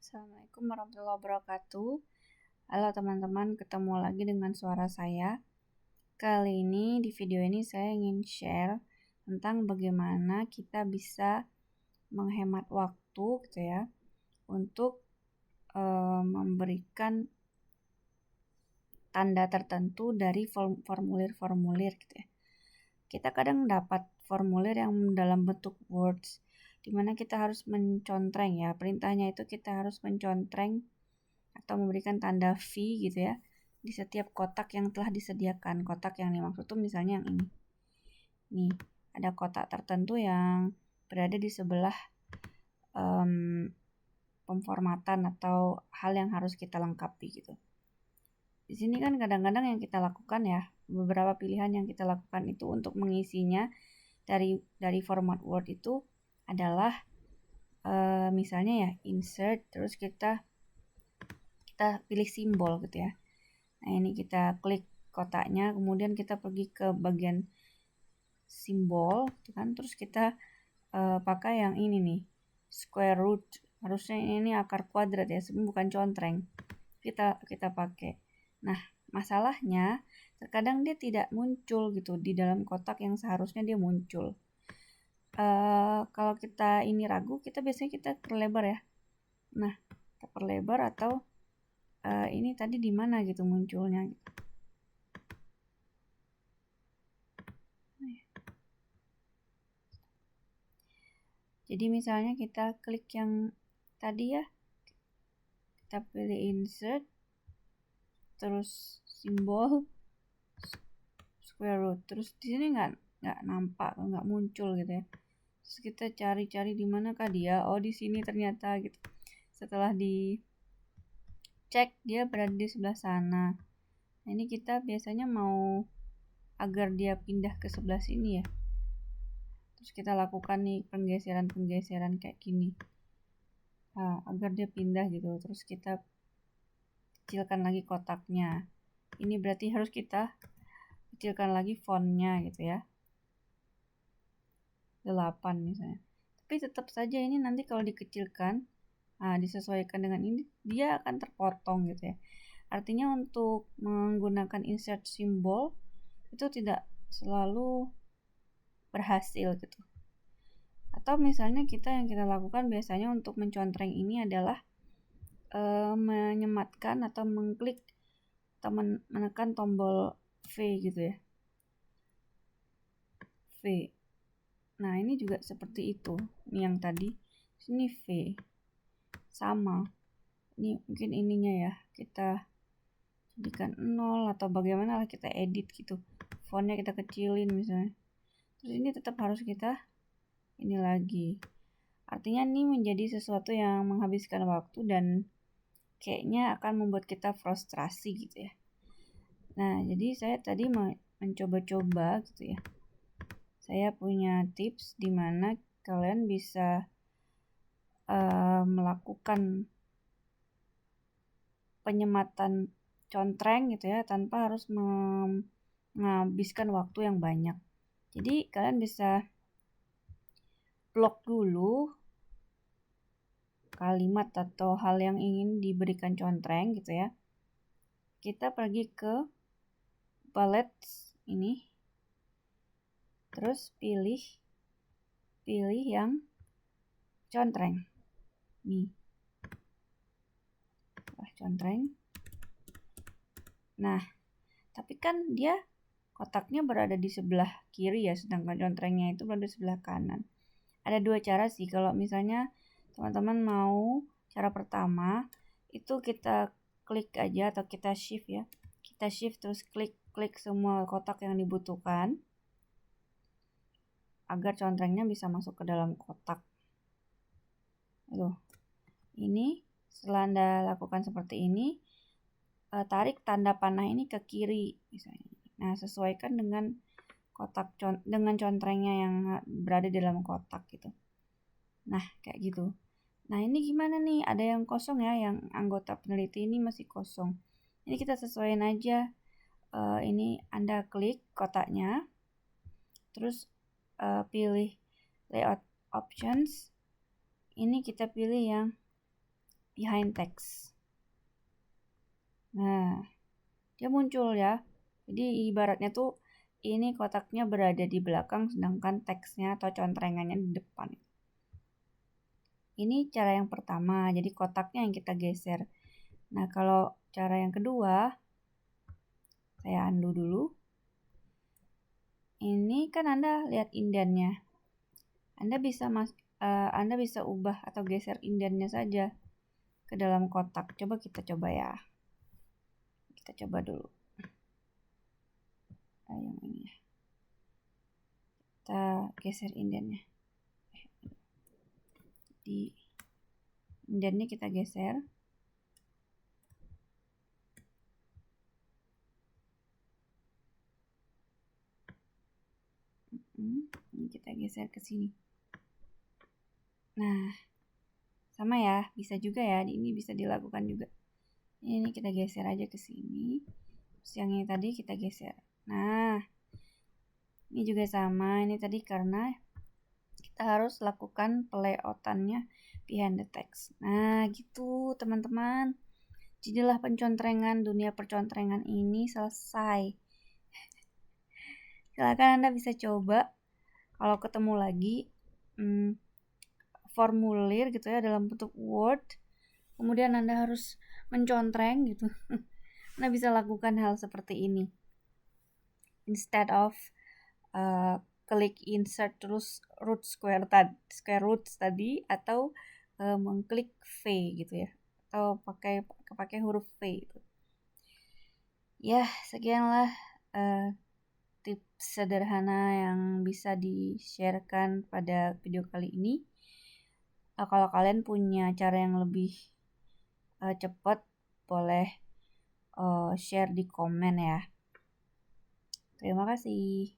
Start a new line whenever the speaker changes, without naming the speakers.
Assalamualaikum warahmatullahi wabarakatuh. Halo teman-teman, ketemu lagi dengan suara saya. Kali ini di video ini saya ingin share tentang bagaimana kita bisa menghemat waktu gitu ya untuk memberikan tanda tertentu dari formulir-formulir gitu ya. Kita kadang dapat formulir yang dalam bentuk words, dimana kita harus mencontreng ya, perintahnya itu kita harus mencontreng atau memberikan tanda V gitu ya di setiap kotak yang telah disediakan. Kotak yang dimaksud itu misalnya yang ini. Nih, ada kotak tertentu yang berada di sebelah pemformatan atau hal yang harus kita lengkapi gitu. Di sini kan kadang-kadang yang kita lakukan ya, beberapa pilihan yang kita lakukan itu untuk mengisinya dari format Word itu adalah misalnya ya insert, terus kita pilih simbol gitu ya. Nah ini kita klik kotaknya, kemudian kita pergi ke bagian simbol gitu kan, terus kita pakai yang ini nih, square root. Harusnya ini akar kuadrat ya, sebenarnya bukan contreng. Kita pakai. Nah masalahnya terkadang dia tidak muncul gitu di dalam kotak yang seharusnya dia muncul. Kalau kita ini ragu, kita biasanya kita perlebar ya. Nah kita perlebar atau ini tadi di mana gitu munculnya gitu. Jadi misalnya kita klik yang tadi ya, kita pilih insert, terus simbol square root, terus di sini nggak nampak, nggak muncul gitu ya. Terus kita cari-cari di manakah dia? Oh di sini ternyata gitu. Setelah dicek dia berada di sebelah sana. Nah, ini kita biasanya mau agar dia pindah ke sebelah sini ya. Terus kita lakukan nih penggeseran kayak gini. Nah, agar dia pindah gitu. Terus kita kecilkan lagi kotaknya. Ini berarti harus kita kecilkan lagi fontnya gitu ya. 8 misalnya. Tapi tetap saja ini nanti kalau dikecilkan, disesuaikan dengan ini, dia akan terpotong gitu ya. Artinya untuk menggunakan insert simbol itu tidak selalu berhasil gitu. Atau misalnya yang kita lakukan biasanya untuk mencontreng ini adalah menyematkan atau mengklik atau menekan tombol V gitu ya. V. Nah ini juga seperti itu. Ini yang tadi. Sini V. Sama. Ini mungkin ininya ya. Kita jadikan 0 atau bagaimana lah kita edit gitu. Fontnya kita kecilin misalnya. Terus ini tetap harus kita ini lagi. Artinya ini menjadi sesuatu yang menghabiskan waktu dan kayaknya akan membuat kita frustrasi gitu ya. Nah, jadi saya tadi mencoba-coba gitu ya. Saya punya tips di mana kalian bisa melakukan penyematan contreng gitu ya tanpa harus menghabiskan waktu yang banyak. Jadi kalian bisa blok dulu kalimat atau hal yang ingin diberikan contreng gitu ya. Kita pergi ke bullets ini, terus pilih yang contreng nih, contreng. Nah tapi kan dia kotaknya berada di sebelah kiri ya, sedangkan contrengnya itu berada di sebelah kanan. Ada dua cara sih. Kalau misalnya teman-teman mau cara pertama itu kita klik aja atau kita shift ya, kita shift terus klik semua kotak yang dibutuhkan agar contrengnya bisa masuk ke dalam kotak. Ini setelah Anda lakukan seperti ini, tarik tanda panah ini ke kiri misalnya. Nah sesuaikan dengan dengan contrengnya yang berada di dalam kotak gitu. Nah kayak gitu. Nah ini gimana nih, ada yang kosong ya, yang anggota peneliti ini masih kosong. Ini kita sesuaikan aja. Ini Anda klik kotaknya, terus pilih layout options. Ini kita pilih yang behind text. Nah, dia muncul ya. Jadi ibaratnya tuh ini kotaknya berada di belakang sedangkan teksnya atau contrengannya di depan. Ini cara yang pertama, jadi kotaknya yang kita geser. Nah, kalau cara yang kedua, saya undo dulu. Ini kan Anda lihat indennya. Anda bisa ubah atau geser indennya saja ke dalam kotak. Kita coba ya. Kita coba dulu. Yang ini ya. Kita geser indennya. Di indennya kita geser. Ini kita geser ke sini. Nah, sama ya, bisa juga ya. Ini bisa dilakukan juga. Ini kita geser aja ke sini. Terus yang ini tadi kita geser. Nah, ini juga sama. Ini tadi karena kita harus lakukan playout-annya behind the text. Nah, gitu teman-teman. Jadilah dunia percontrengan ini selesai. Silakan Anda bisa coba kalau ketemu lagi formulir gitu ya dalam bentuk Word. Kemudian Anda harus mencontreng gitu. Anda bisa lakukan hal seperti ini. Instead of klik insert terus square roots tadi atau mengklik V gitu ya. Atau pakai huruf V gitu. Ya, sekianlah tips sederhana yang bisa di-sharekan pada video kali ini. Kalau kalian punya cara yang lebih cepat, boleh share di komen ya. Terima kasih.